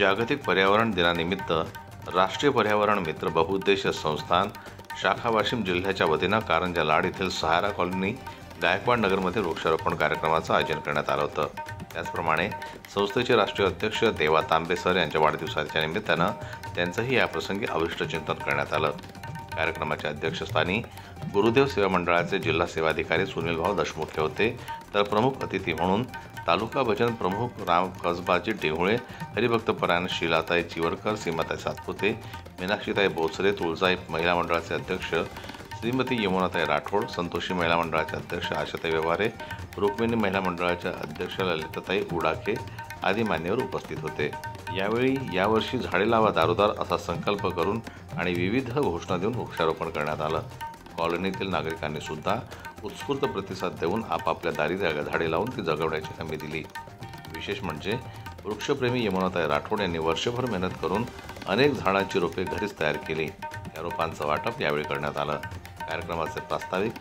जागतिक पर्यावरण दिनानिमित्त राष्ट्रीय पर्यावरण मित्र बहुउद्देशीय संस्थान शाखा वाशिम जिल्ह्याच्या वतीनं कारंजा लाड येथील सहारा कॉलनी गायकवाड नगरमध्ये वृक्षारोपण कार्यक्रमाचं आयोजन करण्यात आलं होतं। त्याचप्रमाणे संस्थेचे राष्ट्रीय अध्यक्ष देवा तांबे सर यांच्या वाढदिवसाच्या निमित्तानं त्यांचंही याप्रसंगी अविष्ट चिंतन करण्यात आलं। कार्यक्रमाच्या अध्यक्षस्थानी गुरुदेव सेवा मंडळाचे जिल्हा सेवा अधिकारी सुनील भाऊ देशमुख होते, तर प्रमुख अतिथी म्हणून तालुका भजन प्रमुख राम कसबाजी डेहुळे, हरिभक्त परायण शीलाताई चिवरकर, सीमाताई सातपुते, मीनाक्षीताई बोचरे, तुळजाई महिला मंडळाचे अध्यक्ष श्रीमती यमुनाताई राठोड, संतोषी महिला मंडळाचे अध्यक्ष आशाताई व्यवहारे, रुक्मिणी महिला मंडळाच्या अध्यक्ष ललिताताई उडाखे आदी मान्यवर उपस्थित होते। यावेळी यावर्षी झाडे लावा दारोदार असा संकल्प करून आणि विविध घोषणा देऊन वृक्षारोपण करण्यात आलं। कॉलनीतील नागरिकांनी सुद्धा उत्स्फूर्त प्रतिसाद देऊन आपापल्या दारी झाडे लावून ती जगवण्याची हमी दिली। विशेष म्हणजे वृक्षप्रेमी यमुनाताई राठोड यांनी वर्षभर मेहनत करून अनेक झाडांची रोपे घरीच तयार केली। या रोपांचं वाटप यावेळी करण्यात आलं। कार्यक्रमाचे प्रास्ताविक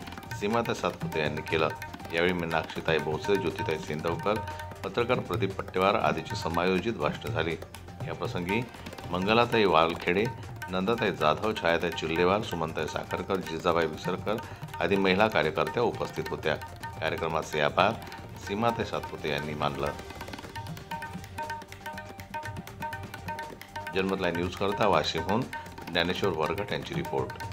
सीमाताई सातपुते यांनी केलं। यावेळी मीनाक्षीताई बोचरे, ज्योतिताई सिंदवकर, पत्रकार प्रदीप पट्टेवार आदीची समायोजित भाषणे झाली। याप्रसंगी मंगलाताई वालखेडे, नंदाताई जाधव, छायाताई चिल्लेवाल, सुमनताई साखरकर, जिजाबाई विसरकर आदी महिला कार्यकर्त्या उपस्थित होत्या। कार्यक्रमाचे आभार सीमाताई सातपुते यांनी मानलं। जनमत लाईव्ह न्यूज करता वाशिमहून ज्ञानेश्वर वरघट यांची रिपोर्ट।